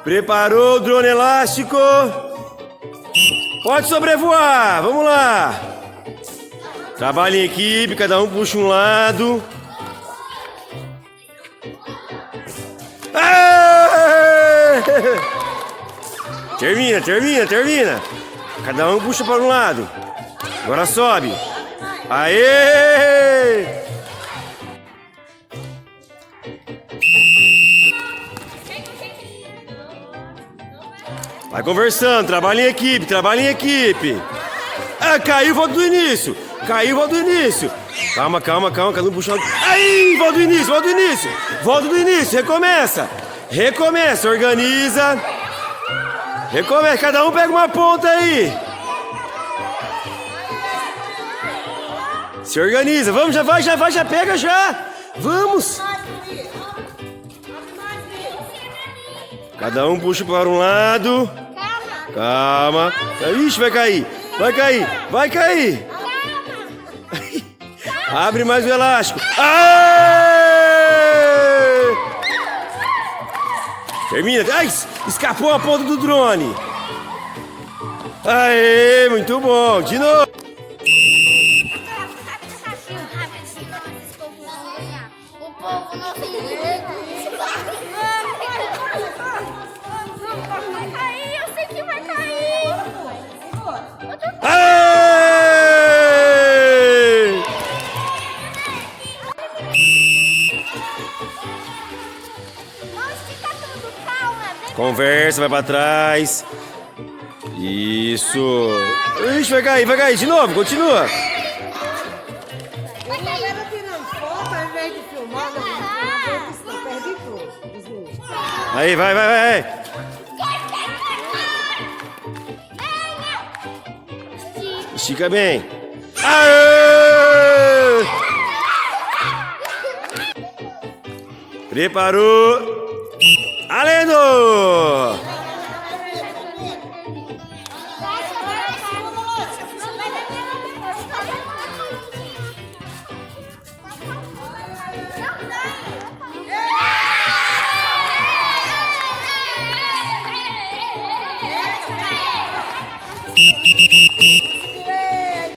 Preparou o drone elástico? Pode sobrevoar, vamos lá. Trabalho em equipe, cada um puxa um lado. Aê! Termina. Cada um puxa para um lado. Agora sobe. Aê! Vai conversando, trabalha em equipe. Ah, caiu, volta do início. Calma, cada um puxando. Aí, volta do início. Recomeça, organiza. Cada um pega uma ponta aí. Se organiza, vamos, já pega já. Vamos. Cada um puxa para um lado. Calma. Ixi, vai cair. Abre mais o elástico. Aê! Termina. Ai, escapou a ponta do drone. Aê, muito bom. De novo. O povo não tem medo. Vai cair, eu sei que vai cair. Aê! Conversa, vai pra trás. Isso. Ixi, vai cair de novo, continua. Aí, vai. Estica bem. Aê! Preparou. Valendo!